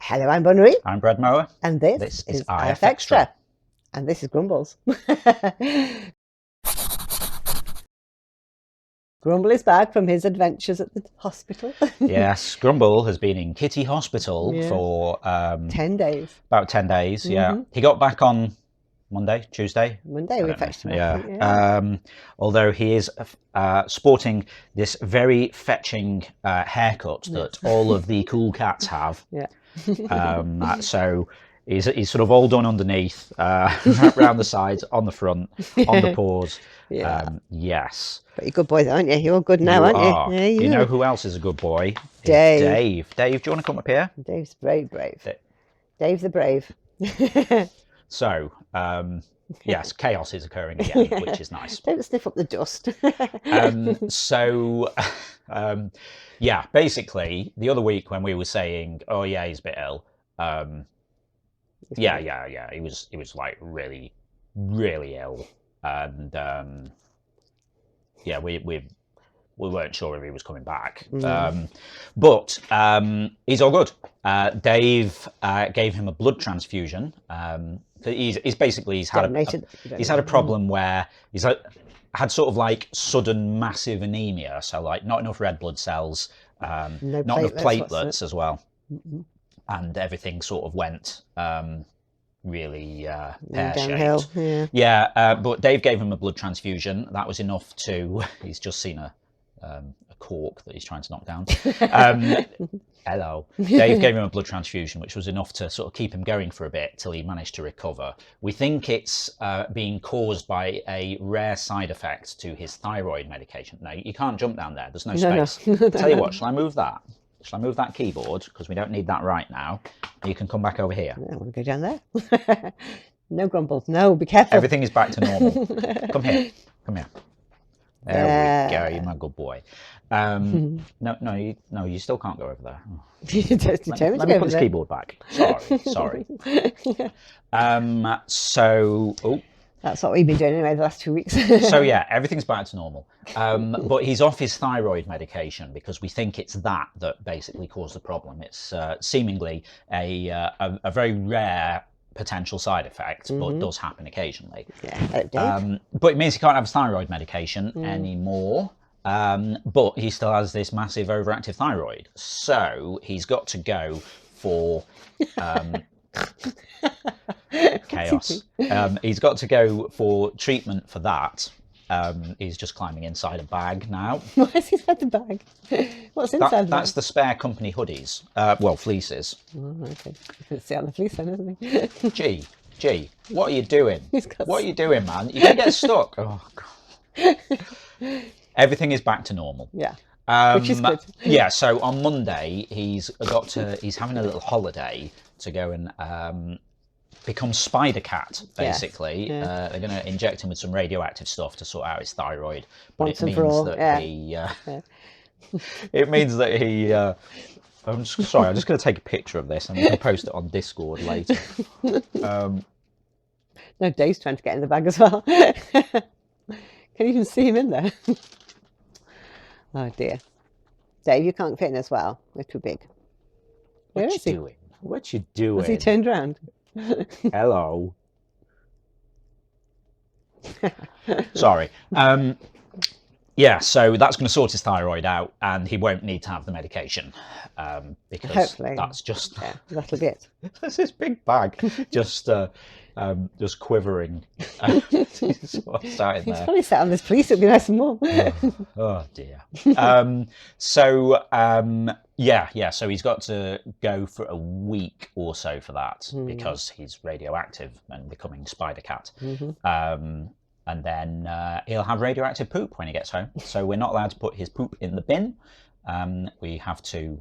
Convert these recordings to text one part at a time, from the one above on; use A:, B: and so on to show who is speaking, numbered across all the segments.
A: Hello, I'm Bonnery.
B: I'm Brad Mower.
A: And this is IFXtra.
B: IFXtra.
A: And this is Grumbles. Grumble is back from his adventures at the hospital.
B: Yes, Grumble has been in Kitty Hospital for
A: 10 days.
B: About 10 days, yeah. He got back on Tuesday,
A: we fetched him.
B: although he is sporting this very fetching haircut that all of the cool cats have. So he's sort of all done underneath, around the sides, on the front, on the paws. Yes.
A: But you're good boys, aren't you? You're good now, aren't you?
B: Yeah, you know who else is a good boy?
A: Dave.
B: Dave, do you want to come up here?
A: Dave's brave. Dave's the brave.
B: So, yes, chaos is occurring again, which is nice.
A: Don't sniff up the dust.
B: Yeah, basically, the other week when we were saying, oh yeah, he's a bit ill. Yeah. He was like really, really ill, and yeah, we weren't sure if he was coming back. But he's all good. Dave gave him a blood transfusion. He's had a problem where he's had sort of like sudden massive anemia, so like not enough red blood cells, not enough platelets as well, and everything sort of went really pear-shaped. But Dave gave him a blood transfusion. That was enough to he's just seen a cork that he's trying to knock down. Hello. Dave gave him a blood transfusion, which was enough to sort of keep him going for a bit till he managed to recover. We think it's being caused by a rare side effect to his thyroid medication. No, you can't jump down there. There's no space. No. Tell you what, shall I move that? Shall I move that keyboard? Because we don't need that right now. You can come back over here.
A: I want to go down there. No grumbles. No, be careful.
B: Everything is back to normal. Come here. There we go. You're my good boy. No, you still can't go over there. Let me put this keyboard back. Sorry.
A: That's what we've been doing anyway the last 2 weeks.
B: So yeah, everything's back to normal. But he's off his thyroid medication because we think it's that basically caused the problem. It's seemingly a very rare potential side effect, but does happen occasionally. But it means he can't have his thyroid medication anymore. But he still has this massive overactive thyroid, so he's got to go for chaos. He's got to go for treatment for that. He's just climbing inside a bag now.
A: Why is he inside the bag? What's inside the bag?
B: That's the spare company hoodies. Fleeces.
A: Oh, okay. You can see on the fleece then, isn't he?
B: Gee, what are you doing? What are you doing, man? You're going to get stuck. Oh, God. Everything is back to normal.
A: Yeah. Which is good.
B: Yeah, so on Monday, he's having a little holiday to go and become Spider Cat, basically. They're going to inject him with some radioactive stuff to sort out his thyroid. But it means that he... I'm just going to take a picture of this and we can post it on Discord later.
A: No, Dave's trying to get in the bag as well. Can you even see him in there? Oh dear. Dave, you can't fit in as well. We're too big.
B: What you doing?
A: Was he turned around?
B: Hello. Sorry. Yeah, so that's going to sort his thyroid out, and he won't need to have the medication because
A: hopefully
B: that's just
A: that'll be it.
B: That's this big bag, just quivering.
A: He's probably sat on this police. It'd be nice and warm.
B: Oh dear. So he's got to go for a week or so for that because he's radioactive and becoming Spider Cat. And then he'll have radioactive poop when he gets home. So we're not allowed to put his poop in the bin. We have to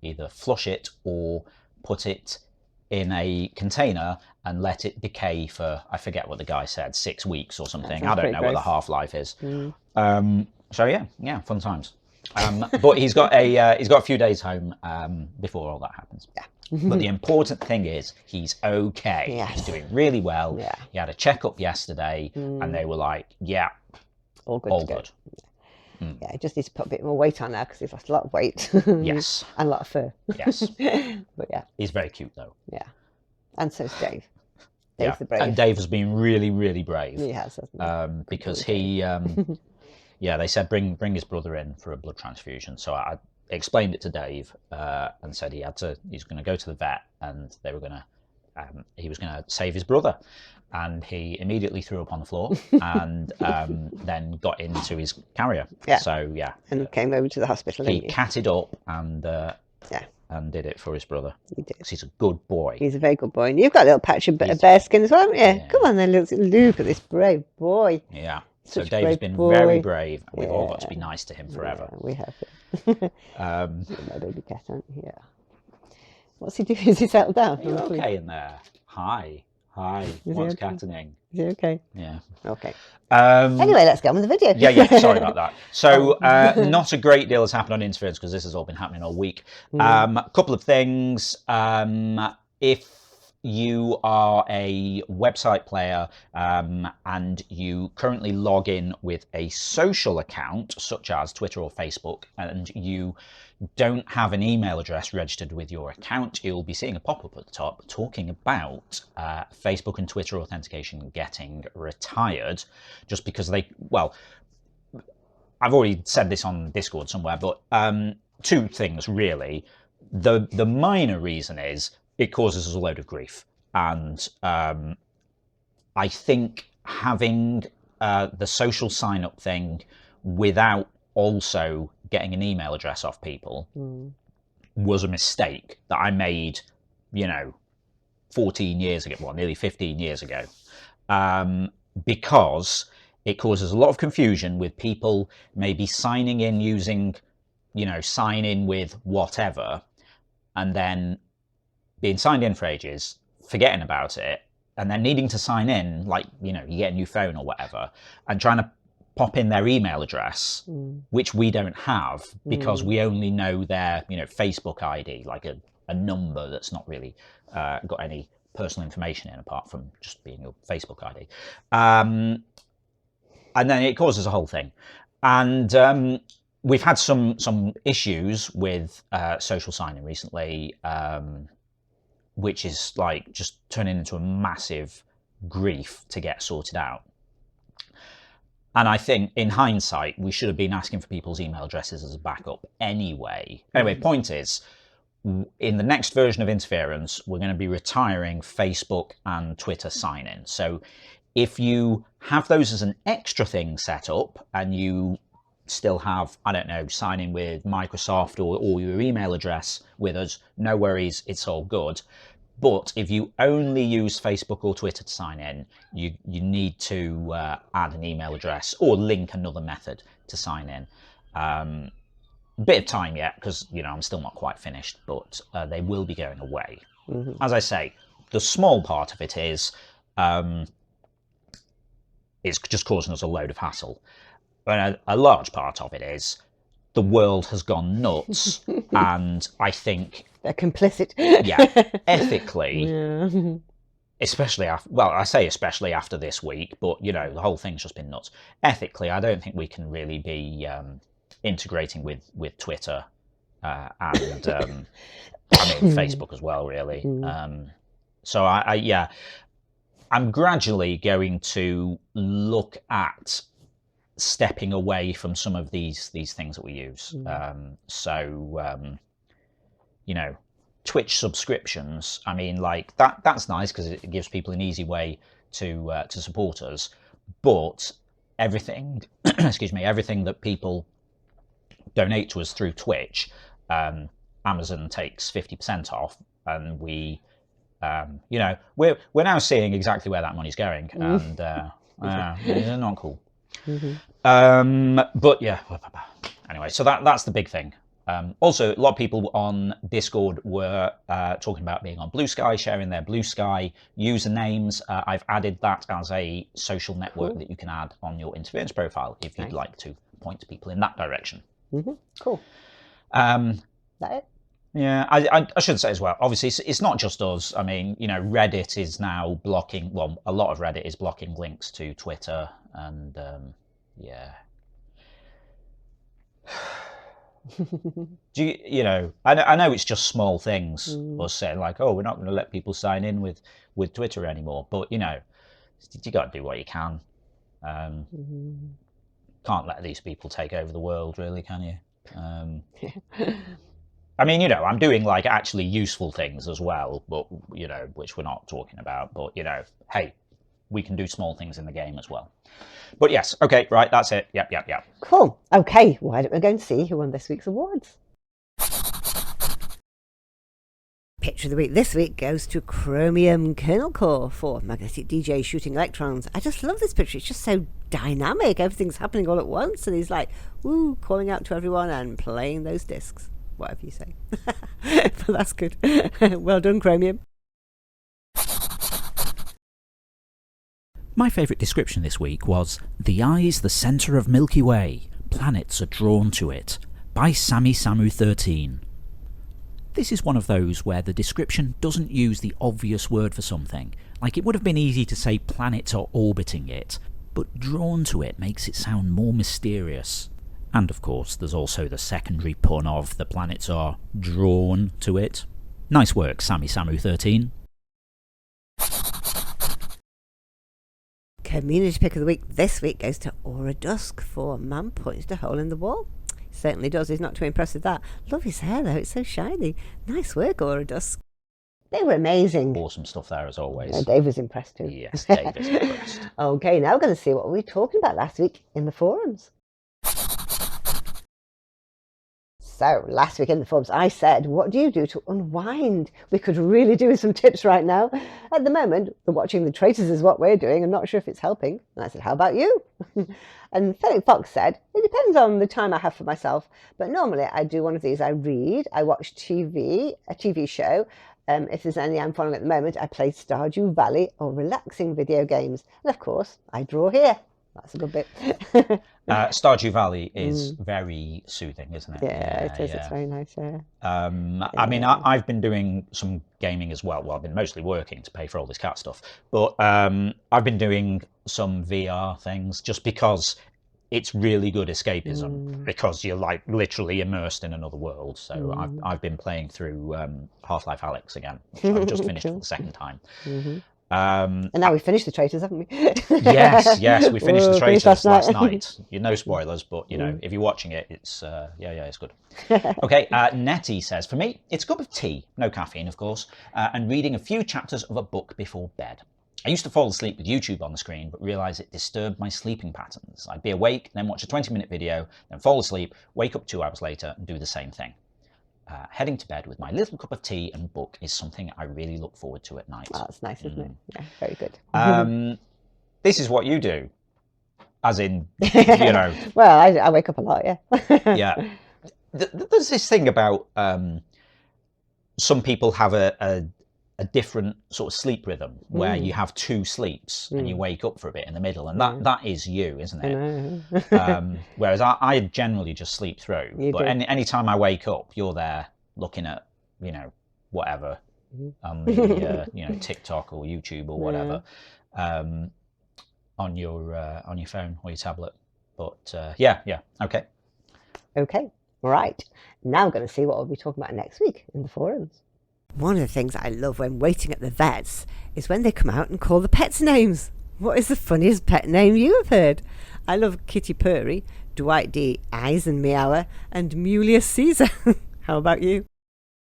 B: either flush it or put it in a container and let it decay for, I forget what the guy said, 6 weeks or something. I don't know what the half-life is. So yeah, fun times. But he's got a few days home before all that happens.
A: Yeah.
B: But the important thing is he's okay.
A: Yes.
B: He's doing really well.
A: Yeah.
B: He had a checkup yesterday and they were like, yeah,
A: all good. Yeah, he just needs to put a bit more weight on now because he's lost a lot of weight.
B: Yes.
A: And a lot of fur.
B: Yes.
A: But yeah.
B: He's very cute though.
A: Yeah. And so's Dave.
B: Yeah.
A: Dave's the brave.
B: And Dave has been really, really brave.
A: He has, hasn't he?
B: Because he, yeah, they said bring his brother in for a blood transfusion. So I explained it to Dave and said he's going to go to the vet, and they were going to, he was going to save his brother. And he immediately threw up on the floor and then got into his carrier.
A: Yeah.
B: So yeah.
A: And came over to the hospital.
B: He catted up and
A: yeah.
B: And did it for his brother.
A: He did.
B: 'Cause he's a good boy.
A: He's a very good boy. And you've got a little patch of bear skin as well, haven't you? Yeah. Come on then, look at this brave boy.
B: Yeah.
A: Such
B: so Dave's been very brave, and we've all got to be nice to him forever.
A: Yeah, we have. My baby cat, aren't you? Yeah. What's he doing? Is he settled down?
B: Are you okay in there? Hi. What's cattening?
A: Is he okay?
B: Yeah.
A: Okay. Anyway, let's get on with the video.
B: Yeah. Sorry about that. So, not a great deal has happened on interference because this has all been happening all week. A couple of things. If you are a website player and you currently log in with a social account such as Twitter or Facebook, and you don't have an email address registered with your account, you'll be seeing a pop-up at the top talking about Facebook and Twitter authentication getting retired, just because well, I've already said this on Discord somewhere, but two things really. The minor reason is it causes us a load of grief, and I think having the social sign-up thing without also getting an email address off people was a mistake that I made, 14 years ago, well, nearly 15 years ago, because it causes a lot of confusion with people maybe signing in using, sign in with whatever, and then being signed in for ages, forgetting about it, and then needing to sign in, like, you get a new phone or whatever, and trying to pop in their email address, which we don't have because we only know their, Facebook ID, like a number that's not really got any personal information in apart from just being your Facebook ID. And then it causes a whole thing. And we've had some issues with social signing recently, which is like just turning into a massive grief to get sorted out. And I think in hindsight, we should have been asking for people's email addresses as a backup anyway. Anyway, point is, in the next version of Interference, we're going to be retiring Facebook and Twitter sign-in. So if you have those as an extra thing set up and you still have, I don't know, sign in with Microsoft or your email address with us, no worries, it's all good. But if you only use Facebook or Twitter to sign in, you need to add an email address or link another method to sign in. A bit of time yet, because I'm still not quite finished, but they will be going away. As I say, the small part of it is it's just causing us a load of hassle. But a large part of it is the world has gone nuts, and I think
A: they're complicit.
B: Yeah, ethically, especially after, well, I say especially after this week, but the whole thing's just been nuts. Ethically, I don't think we can really be integrating with Twitter and Facebook as well, really. So I'm gradually going to look at stepping away from some of these things that we use. Twitch subscriptions, I mean, like that's nice because it gives people an easy way to support us, but everything everything that people donate to us through Twitch, Amazon takes 50% off, and we we're now seeing exactly where that money's going, and it's not cool. But yeah, anyway, so that's the big thing. Also, a lot of people on Discord were talking about being on Blue Sky, sharing their Blue Sky usernames. I've added that as a social network that you can add on your Interference profile if you'd like to point people in that direction.
A: Cool.
B: That
A: it?
B: Yeah, I should say as well, obviously, it's not just us. I mean, Reddit is now blocking, well, a lot of Reddit is blocking links to Twitter, and yeah. Do you know? I know it's just small things. Us saying like, oh, we're not going to let people sign in with Twitter anymore. But you know, you got to do what you can. Can't let these people take over the world, really, can you? I mean, you know, I'm doing like actually useful things as well, but you know, which we're not talking about. But you know, hey, we can do small things in the game as well. But yes, okay, right, that's it. Yep.
A: Cool. Okay, why don't we go and see who won this week's awards? Picture of the week this week goes to Chromium Kernel Core for Magnetic DJ Shooting Electrons. I just love this picture. It's just so dynamic. Everything's happening all at once. And he's like, woo, calling out to everyone and playing those discs. Whatever you say. But that's good. Well done, Chromium.
C: My favourite description this week was "The Eye's the centre of Milky Way. Planets are drawn to it" by Sammy Samu 13. This is one of those where the description doesn't use the obvious word for something, like it would have been easy to say planets are orbiting it, but drawn to it makes it sound more mysterious. And of course there's also the secondary pun of the planets are drawn to it. Nice work, Sammy Samu 13.
A: Community pick of the week this week goes to Aura Dusk for Man Punched a Hole in the Wall. He certainly does. He's not too impressed with that. Love his hair though. It's so shiny. Nice work, Aura Dusk. They were amazing.
B: Awesome stuff there as always.
A: Yeah, Dave was impressed too.
B: Yes, Dave is impressed.
A: Okay, now we're going to see what we were talking about last week in the forums. So, last week in the forums, I said, what do you do to unwind? We could really do with some tips right now. At the moment, watching the traitors is what we're doing. I'm not sure if it's helping. And I said, how about you? And Fenwick Fox said, it depends on the time I have for myself. But normally I do one of these. I read, I watch TV, a TV show. If there's any I'm following at the moment, I play Stardew Valley or relaxing video games. And of course, I draw here. That's a good bit.
B: Stardew Valley is very soothing, isn't it?
A: Yeah, it is. Yeah. It's very nice. Yeah.
B: I mean, I've been doing some gaming as well. Well, I've been mostly working to pay for all this cat stuff, but I've been doing some VR things just because it's really good escapism because you're like literally immersed in another world. So I've been playing through Half-Life Alyx again, which I've just finished for the second time.
A: And now we've finished the traitors, haven't we?
B: yes, we finished the traitors last night. No spoilers, but you know, if you're watching it, it's it's good. Okay, Nettie says, for me, it's a cup of tea, no caffeine, of course, and reading a few chapters of a book before bed. I used to fall asleep with YouTube on the screen, but realised it disturbed my sleeping patterns. I'd be awake, then watch a 20-minute video, then fall asleep, wake up 2 hours later, and do the same thing. Heading to bed with my little cup of tea and book is something I really look forward to at night.
A: Oh, that's nice, isn't it? Yeah, very good.
B: This is what you do, as in, you know.
A: Well, I wake up a lot, yeah.
B: Yeah. There's this thing about some people have a different sort of sleep rhythm where you have 2 sleeps and you wake up for a bit in the middle, and that is you, isn't it? Whereas I generally just sleep through. But any time I wake up, you're there looking at, you know, whatever on the you know, TikTok or YouTube or whatever on your phone or your tablet. But okay.
A: Okay, right. Now I'm going to see what we'll be talking about next week in the forums. One of the things I love when waiting at the vets is when they come out and call the pets names. What is the funniest pet name you have heard? I love Kitty Purry, Dwight D. Eisenmeower, and Mulius Caesar. How about you?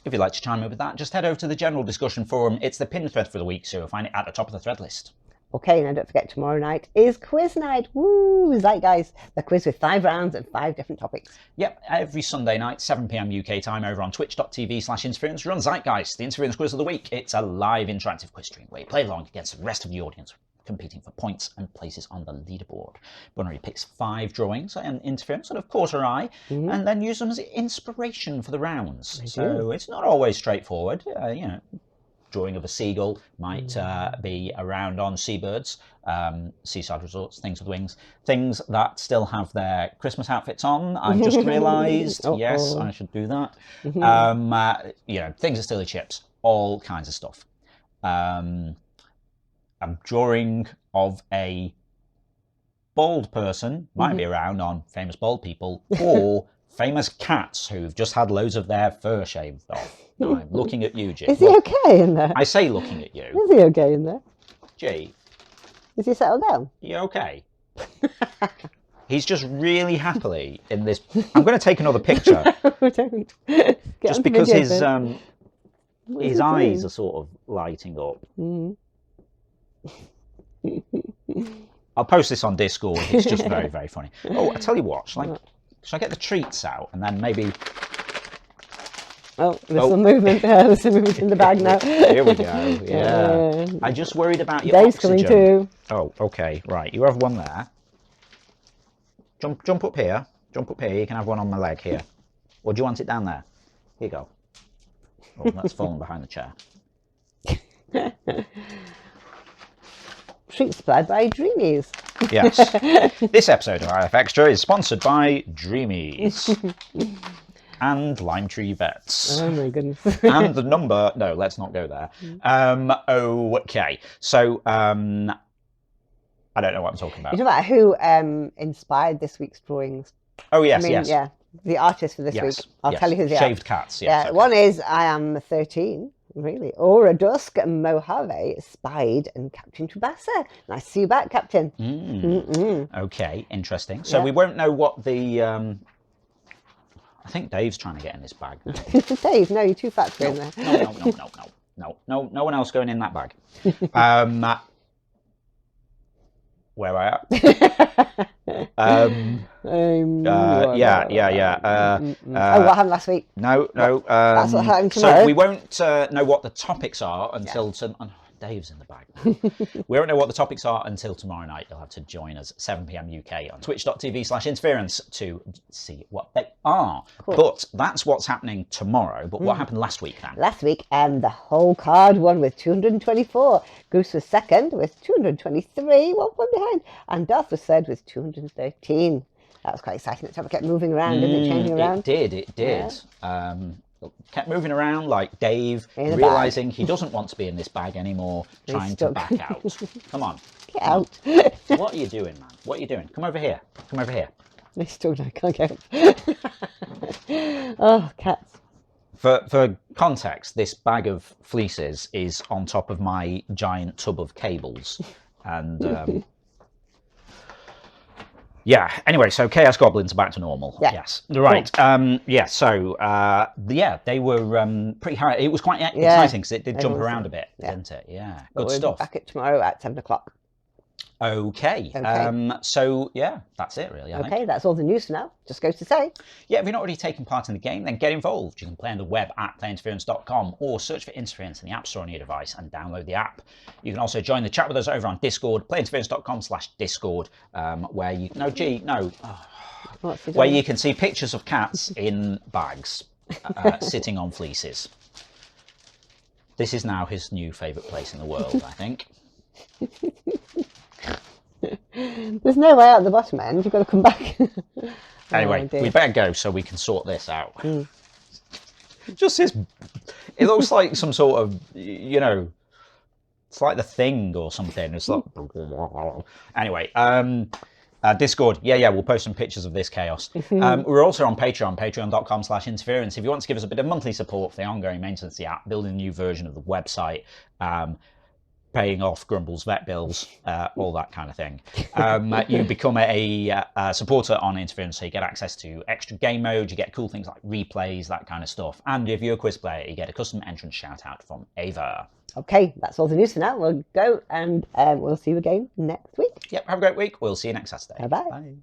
B: If you'd like to chime in with that, just head over to the general discussion forum. It's the pinned thread for the week, so you'll find it at the top of the thread list. Okay, now don't forget, tomorrow night is quiz night. Woo! Zeitgeist, the quiz with 5 rounds and 5 different topics. Yep, every Sunday night, 7 p.m. UK time, over on twitch.tv/interference, run Zeitgeist, the interference quiz of the week. It's a live interactive quiz stream where you play along against the rest of the audience, competing for points and places on the leaderboard. Bunnery picks 5 drawings and interference, and of course her eye, and then use them as inspiration for the rounds. So it's not always straightforward, you know. Drawing of a seagull might be around on seabirds, seaside resorts, things with wings, things that still have their Christmas outfits on. I've just realised, yes, I should do that. You know, things that still are chips, all kinds of stuff. A drawing of a bald person might be around on famous bald people, or famous cats who've just had loads of their fur shaved off. I'm looking at you, G.
A: Is he okay in there?
B: I say looking at you.
A: Is he okay in there?
B: G,
A: Is he settled down?
B: you okay? He's just really happily in this. I'm going to take another picture.
A: Don't.
B: Just because his eyes are sort of lighting up. I'll post this on Discord. It's just very, very funny. Oh, I tell you what, shall I get the treats out and then maybe...
A: Oh, there's some movement there. There's some movement in the bag now.
B: Here we go. Yeah. I just worried about your
A: Dave's
B: oxygen.
A: coming too.
B: Oh, okay. Right. You have one there. Jump up here. Jump up here. You can have one on my leg here. Or do you want it down there? Here you go. Oh, that's fallen behind the chair.
A: Treat supplied by Dreamies.
B: Yes. This episode of IFXtra is sponsored by Dreamies. And Limetree Vets.
A: Oh my goodness.
B: And the number... No, let's not go there. Okay. So, I don't know what I'm talking about.
A: You're talking about who inspired this week's drawings.
B: Oh, yes,
A: I mean,
B: yes.
A: yeah, the artist for this week. I'll tell you who they are.
B: Shaved cats, yes.
A: Yeah, one is I Am 13, really. Aura Dusk, Mojave, Spied, and Captain Trubassa. Nice to see you back, Captain.
B: Okay, interesting. So we won't know what the... I think Dave's trying to get in this bag.
A: Dave, no, you're too fat for in there.
B: No, no one else going in that bag. Where am I at?
A: What happened last week?
B: No.
A: That's what happened tomorrow.
B: So we won't know what the topics are until... Dave's in the bag. We won't know what the topics are until tomorrow night. You'll have to join us 7 p.m. UK on twitch.tv/interference to see what they are. Cool. But that's what's happening tomorrow. But what happened last week then?
A: Last week, the whole card won with 224. Goose was second with 223, 1 point behind. And Darth was third with 213. That was quite exciting. The topic kept moving around, didn't it? Changing around.
B: It did. Yeah. Kept moving around like Dave, realising he doesn't want to be in this bag anymore, trying to back out. Come on.
A: Get out.
B: What are you doing, man? What are you doing? Come over here. Come over here.
A: They still don't, can't get up. Oh, cats.
B: For context, this bag of fleeces is on top of my giant tub of cables. And... yeah, anyway, so Chaos Goblins are back to normal. Yeah. Yes. Right. Cool. They were pretty high. It was quite exciting because it did jump around a bit, didn't it? Yeah. Good stuff.
A: Back at tomorrow at 7 o'clock.
B: Okay. So, yeah, that's it, really. I think.
A: That's all the news for now. Just goes to say.
B: Yeah, if you're not already taking part in the game, then get involved. You can play on the web at playinterference.com or search for Interference in the App Store on your device and download the app. You can also join the chat with us over on Discord, playinterference.com/Discord, where you... No, G, no. Oh. Where you can see pictures of cats in bags, sitting on fleeces. This is now his new favourite place in the world, I think.
A: There's no way out the bottom end. You've got to come back.
B: Anyway, we better go so we can sort this out. Just this... It looks like some sort of, it's like The Thing or something. It's like... Anyway, Discord. Yeah, we'll post some pictures of this chaos. We're also on Patreon, patreon.com/interference. If you want to give us a bit of monthly support for the ongoing maintenance of the app, building a new version of the website, paying off Grumble's vet bills, all that kind of thing. You become a supporter on Interference, so you get access to extra game mode, you get cool things like replays, that kind of stuff. And if you're a quiz player, you get a custom entrance shout out from Ava.
A: Okay, that's all the news for now. We'll go and we'll see you again next week.
B: Yep, have a great week. We'll see you next Saturday.
A: Bye-bye.
B: Bye.